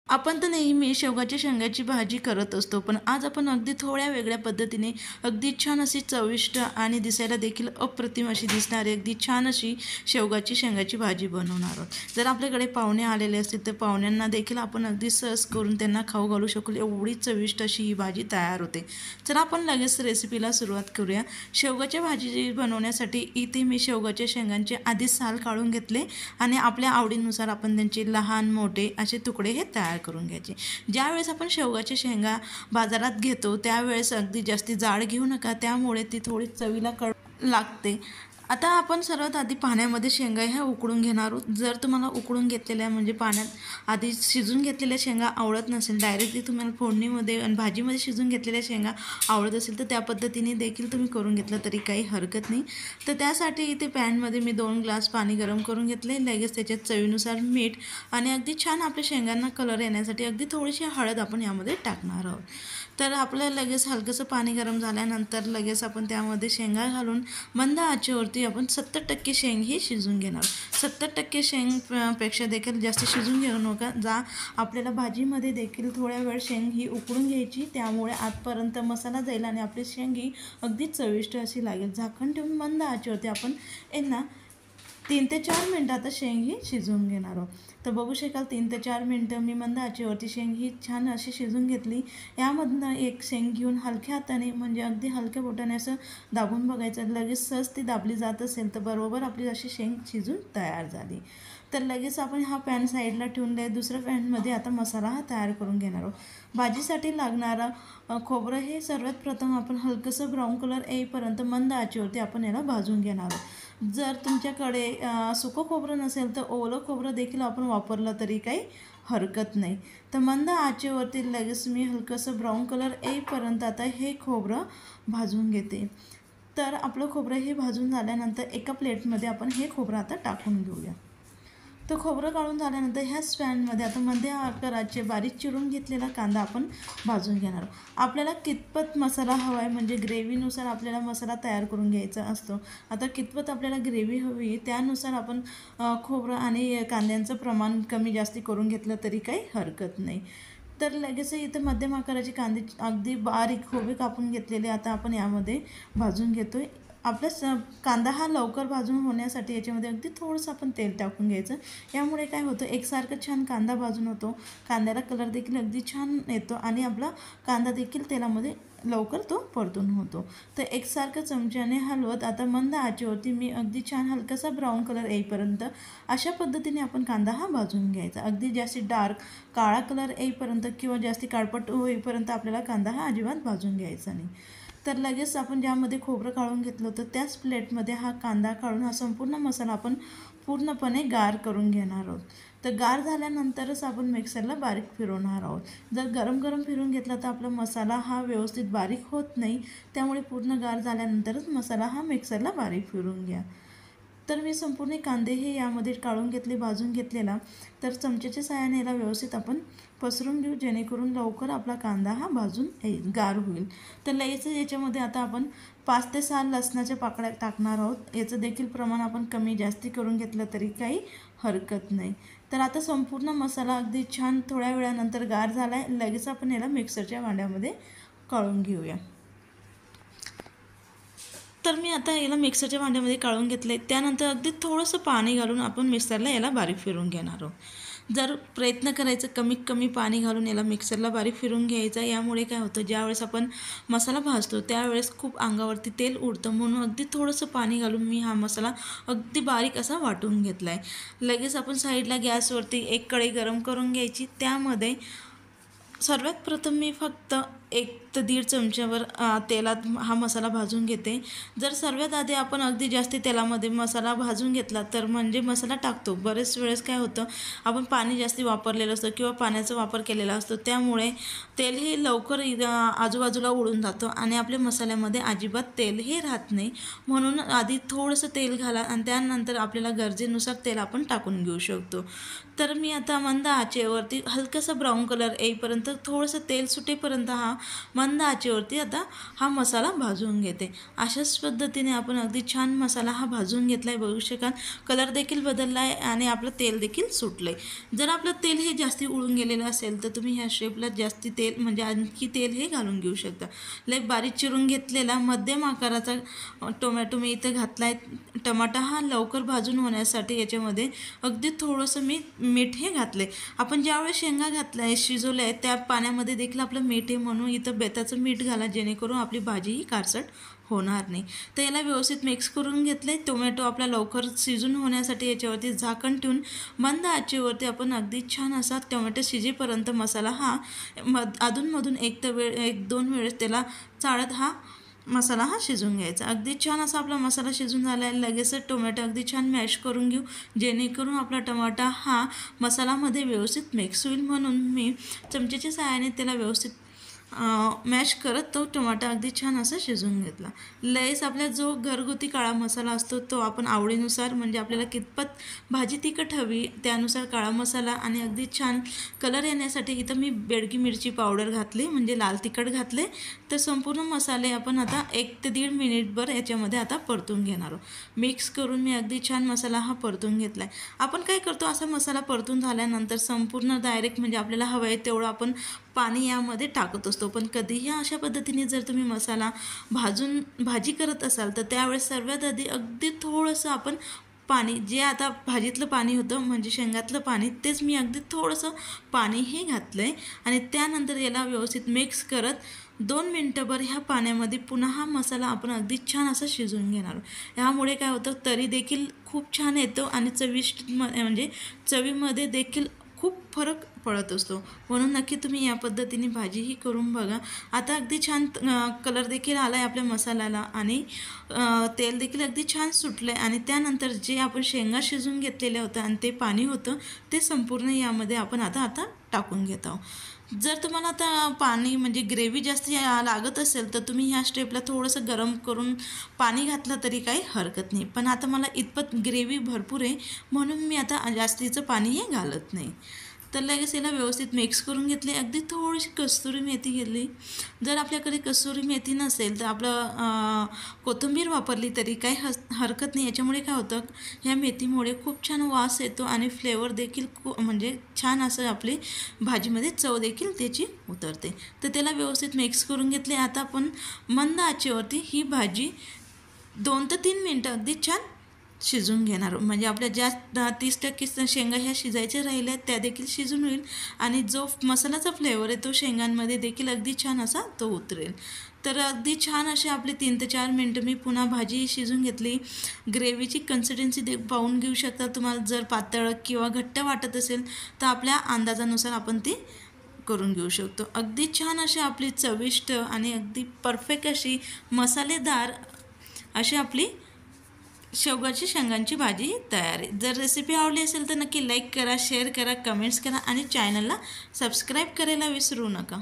आपण तर नेहमी शेवगाच्या शेंगाची भाजी करत असतो, पण आज आपण अगदी थोड्या वेगळ्या पद्धतीने अगदी छान अशी चविष्ट आणि दिसायला देखील अप्रतिम अशी दिसणारी अगदी छान अशी शेवगाची शेंगाची भाजी बनवणार आहोत। जर आपल्याकडे पाहुणे आलेले असतील तर पाहुण्यांना देखील आपण अगदी सहज करून त्यांना खाऊ घालू शकू एवढी चविष्ट अशी ही भाजी तयार होते। चला आपण लगेच रेसिपीला सुरुवात करूया। शेवगाच्या भाजी बनवण्यासाठी इथे मी शेवगाच्या शेंगांचे आधी साल काढून घेतले आणि आपल्या आवडीनुसार आपण त्यांचे लहान मोठे असे तुकडे हे तयार करून घ्यायचे। ज्यावेळेस आपण शेवगाच्या शेंगा बाजारात घेतो त्यावेळेस अगदी जास्ती जाड घेऊ नका, त्यामुळे ती थोडी चवीला कडक लागते। आता आपण सर्वात आधी पाण्यामध्ये शेंगा ह्या उकडून घेणार आहोत। जर तुम्हाला उकडून घेतलेल्या म्हणजे पाण्यात आधी शिजून घेतलेल्या शेंगा आवडत नसेल, डायरेक्टली तुम्हाला फोडणीमध्ये आणि भाजीमध्ये शिजून घेतलेल्या शेंगा आवडत असेल तर त्या पद्धतीने देखील तुम्ही करून घेतलं तरी काही हरकत नाही। तर त्यासाठी इथे पॅनमध्ये मी 2 ग्लास पाणी गरम करून घेतले। लगेच त्याच्यात चवीनुसार मीठ आणि अगदी छान आपल्या शेंगांना कलर येण्यासाठी अगदी थोडीशी हळद आपण यामध्ये टाकणार आहोत। तर आपलं लगेच हलकंसं पाणी गरम झाल्यानंतर लगेच आपण त्यामध्ये शेंगा घालून मंद आचेवरती आपण 70% शेंग ही शिजून घेणार। 70% शेंग पेक्षा देखील जास्त शिजून घेऊ नका, जा आपल्याला भाजीमध्ये देखील थोड्या वेळ शेंग ही उकडून घ्यायची, त्यामुळे आतपर्यंत मसाला जाईल आणि आपली शेंग ही अगदी चविष्ट अशी लागेल। झाकण ठेवून मंद आचेवरती आपण यांना 3 ते 4 मिनटं आता शेंग ही शिजवून घेणार आहोत। तर बघू शकाल 3 ते 4 मिनटं मी मंद आचेवरती शेंग ही छान अशी शिजून घेतली। यामधनं एक शेंग घेऊन हलक्या हाताने म्हणजे अगदी हलक्या बोटाने असं दाबून बघायचं, लगेच सहज ती दाबली जात असेल तर बरोबर आपली अशी शेंग शिजून तयार झाली। तर लगेच आपण हा पॅन साईडला ठेवून दुसऱ्या पॅनमध्ये आता मसाला हा तयार करून घेणार आहोत। भाजीसाठी लागणारा खोबरं हे सर्वात प्रथम आपण हलकंसं ब्राऊन कलर येईपर्यंत मंद आचेवरती आपण याला भाजून घेणार आहोत। जर तुमच्याकडे सुकं खोबरं नसेल तर ओलं खोबरं देखील आपण वापरलं तरी काही हरकत नाही। तर मंद आचेवरती लगेच मी हलकंसं ब्राऊन कलर येईपर्यंत आता हे खोबरं भाजून घेते। तर आपलं खोबरं हे भाजून झाल्यानंतर एका प्लेटमध्ये आपण हे खोबरं आता टाकून घेऊया। तर खोबरं काढून झाल्यानंतर ह्याच पॅनमध्ये आता मध्य आकाराचे बारीक चिरून घेतलेला कांदा आपण भाजून घेणार। आपल्याला कितपत मसाला हवा आहे म्हणजे ग्रेव्हीनुसार आपल्याला मसाला तयार करून घ्यायचा असतो। आता कितपत आपल्याला ग्रेव्ही हवी त्यानुसार आपण खोबरं आणि कांद्यांचं प्रमाण कमी जास्ती करून घेतलं तरी काही हरकत नाही। तर लगेच इथं मध्यम आकाराचे कांदे अगदी बारीक खोबे कापून घेतलेले आता आपण यामध्ये भाजून घेतोय। आपला कांदा हा लवकर भाजून होण्यासाठी याच्यामध्ये अगदी थोडंसं आपण तेल टाकून घ्यायचं। यामुळे काय होतं, एकसारखं छान कांदा भाजून होतो, कांद्याला कलर देखील अगदी छान येतो आणि आपला कांदा देखील तेलामध्ये लवकर तो परतून होतो। तर एकसारखं चमच्याने हलवत आता मंद आचेवरती मी अगदी छान हलकासा ब्राऊन कलर येईपर्यंत अशा पद्धतीने आपण कांदा हा भाजून घ्यायचा। अगदी जास्ती डार्क काळा कलर येईपर्यंत किंवा जास्ती काळपट होईपर्यंत आपल्याला कांदा हा अजिबात भाजून घ्यायचा नाही। तर लगेच आपण ज्यामध्ये खोबरं काढून घेतलं होतं त्याच प्लेटमध्ये हा कांदा काढून हा संपूर्ण मसाला आपण पूर्णपणे गार करून घेणार आहोत। तर गार झाल्यानंतरच आपण मिक्सरला बारीक फिरवणार आहोत। जर गरम गरम फिरवून घेतला तर आपला मसाला हा व्यवस्थित बारीक होत नाही, त्यामुळे पूर्ण गार झाल्यानंतरच मसाला हा मिक्सरला बारीक फिरवून घ्या। तर मी संपूर्ण कांदे हे यामध्ये काढून घेतले भाजून घेतलेला। तर चमच्याच्या साहाय्याने याला व्यवस्थित आपण पसरून घेऊ, जेणेकरून लवकर आपला कांदा हा भाजून गार होईल। तर लगेच याच्यामध्ये आता आपण 5 ते 6 लसणाच्या पाकळ्या टाकणार आहोत। याचं देखील प्रमाण आपण कमी जास्ती करून घेतलं तरी काही हरकत नाही। तर आता संपूर्ण मसाला अगदी छान थोड्या वेळानंतर गार झाला आहे, लगेच आपण याला मिक्सरच्या भांड्यामध्ये काढून घेऊया। तर मी आता याला मिक्सरच्या भांड्यामध्ये काढून घेतले, त्यानंतर अगदी थोडंसं पाणी घालून आपण मिक्सरला याला बारीक फिरवून घेणार आहोत। जर प्रयत्न करायचं कमीत कमी पाणी घालून याला मिक्सरला बारीक फिरवून घ्यायचं, यामुळे काय होतं ज्यावेळेस आपण मसाला भाजतो त्यावेळेस खूप अंगावरती तेल उडतं, म्हणून अगदी थोडंसं पाणी घालून मी हा मसाला अगदी बारीक असा वाटून घेतला आहे। लगेच आपण साईडला गॅसवरती एक कढई गरम करून घ्यायची, त्यामध्ये सर्वात प्रथम मी फक्त 1 ते 1.5 चमच्यावर तेलात हा मसाला भाजून घेते। जर सर्वात आधी आपण अगदी जास्त तेलामध्ये मसाला भाजून घेतला तर म्हणजे मसाला टाकतो बरेच वेळेस काय होतं, आपण पाणी जास्ती वापरलेलं असतं किंवा पाण्याचा वापर केलेला असतो, त्यामुळे तेल हे लवकर आजूबाजूला उडून जातं आणि आपल्या मसाल्यामध्ये अजिबात तेल हे राहत नाही। म्हणून आधी थोडंसं तेल घाला आणि त्यानंतर आपल्याला गरजेनुसार तेल आपण टाकून घेऊ शकतो। तर मी आता मंद आचेवरती हलकासा ब्राऊन कलर येईपर्यंत तर थोडंसं तेल सुटेपर्यंत हा मंद आचेवरती आता हा मसाला भाजून घेते। अशाच पद्धतीने आपण अगदी छान मसाला हा भाजून घेतला आहे। बघू शकाल कलर देखील बदलला आहे आणि आपलं तेल देखील सुटलं आहे। जर आपलं तेल हे जास्ती उडून गेलेलं असेल तर तुम्ही ह्या शेपला जास्ती तेल म्हणजे आणखी तेल हे घालून घेऊ शकता। लय बारीक चिरून घेतलेला मध्यम आकाराचा टोमॅटो मी इथे घातला आहे। टमाटा हा लवकर भाजून होण्यासाठी याच्यामध्ये अगदी थोडंसं मी मीठ हे घातलं आहे। आपण ज्यावेळेस शेंगा घातल्या आहे शिजवल्या आहे त्या पाण्यामध्ये देखील आपलं मीठ आहे म्हणून इथं बेताचं मीठ घाला जेणेकरून आपली भाजी ही कारसट होणार नाही। तर याला व्यवस्थित मिक्स करून घेतले। टोमॅटो आपला लवकर शिजून होण्यासाठी याच्यावरती झाकण ठेवून मंद आचेवरती आपण अगदी छान असा टोमॅटो शिजेपर्यंत मसाला हा अधूनमधून एक दोन वेळेस त्याला चाळत हा मसाला हा शिजून घ्यायचा। अगदी छान असा आपला मसाला शिजून झाला आहे। लगेचच टोमॅटो अगदी छान मॅश करून घेऊ जेणेकरून आपला टमाटा हा मसाल्यामध्ये व्यवस्थित मिक्स होईल म्हणून मी चमच्याच्या सहाय्याने त्याला व्यवस्थित मॅश करत तो टमाटा अगदी छान असा शिजवून घेतला। लयच आपला जो घरगुती काळा मसाला असतो तो आपण आवडीनुसार म्हणजे आपल्याला कितपत भाजी तिखट हवी त्यानुसार काळा मसाला आणि अगदी छान कलर येण्यासाठी इथं मी बेडगी मिरची पावडर घातली म्हणजे लाल तिखट घातले। तर संपूर्ण मसाले आपण आता 1 ते 1.5 मिनिटभर याच्यामध्ये आता परतून घेणार आहोत। मिक्स करून मी अगदी छान मसाला हा परतून घेतला आहे। आपण काय करतो असा मसाला परतून झाल्यानंतर संपूर्ण डायरेक्ट म्हणजे आपल्याला हवं आहे तेवढं आपण पाणी यामध्ये टाकत असतो। पण कधीही अशा पद्धतीने जर तुम्ही मसाला भाजून भाजी करत असाल तर त्यावेळेस सर्वात आधी अगदी थोडंसं आपण पाणी जे आता भाजीतलं पाणी होतं म्हणजे शेंगातलं पाणी तेच मी अगदी थोडंसं पाणी हे घातलं आहे आणि त्यानंतर याला व्यवस्थित मिक्स करत 2 मिनटंभर ह्या पाण्यामध्ये पुन्हा हा मसाला आपण अगदी छान असा शिजवून घेणार आहोत। ह्यामुळे काय होतं तरी देखील खूप छान येतो आणि चविष्ट म्हणजे चवीमध्ये देखील खूप फरक पडत असतो म्हणून नक्की तुम्ही या पद्धतीने भाजी ही करून बघा। आता अगदी छान कलर देखील आला आहे आपल्या मसाल्याला आणि तेल देखील अगदी छान सुटलं आहे आणि त्यानंतर जे आपण शेंगा शिजवून घेतलेल्या होत्या आणि ते पाणी होतं ते संपूर्ण यामध्ये आपण आता टाकून घेत आहोत। जर तुम्हाला आता पाणी म्हणजे ग्रेव्ही जास्त लागत असेल तर तुम्ही ह्या स्टेपला थोडंसं गरम करून पाणी घातलं तरी काही हरकत नाही। पण आता मला इतपत ग्रेव्ही भरपूर आहे म्हणून मी आता जास्तीचं पाणी हे घालत नाही। तर लगेच याला व्यवस्थित मिक्स करून घेतले। अगदी थोडीशी कस्तुरी मेथी घेतली। जर आपल्याकडे कस्तुरी मेथी नसेल तर आपलं कोथिंबीर वापरली तरी काही हरकत नाही। याच्यामुळे काय होतं ह्या मेथीमुळे खूप छान वास येतो आणि फ्लेवर देखील म्हणजे छान असं आपली भाजीमध्ये चव देखील त्याची उतरते। तर त्याला व्यवस्थित मिक्स करून घेतले। आता आपण मंद आचेवरती ही भाजी 2 ते 3 मिनटं अगदी छान शिजून घेणार म्हणजे आपल्या ज्या 30% शेंगा ह्या शिजायच्या राहिल्या त्या देखील शिजून होईल आणि जो मसाल्याचा फ्लेवर आहे तो शेंगांमध्ये देखील अगदी छान असा तो उतरेल। तर अगदी छान अशी आपली 3 ते 4 मिनटं मी पुन्हा भाजी शिजून घेतली। ग्रेव्हीची कन्सिस्टन्सी पाहून घेऊ शकता। तुम्हाला जर पातळ किंवा घट्ट वाटत असेल तर आपल्या अंदाजानुसार आपण ती करून घेऊ शकतो। अगदी छान अशी आपली चविष्ट आणि अगदी परफेक्ट अशी मसालेदार अशी आपली शेवगाची शेंगांची भाजी तयार आहे। जर रेसिपी आवडली असेल तर नक्की लाईक करा शेअर करा कमेंट्स करा आणि चॅनलला सबस्क्राईब करायला विसरू नका।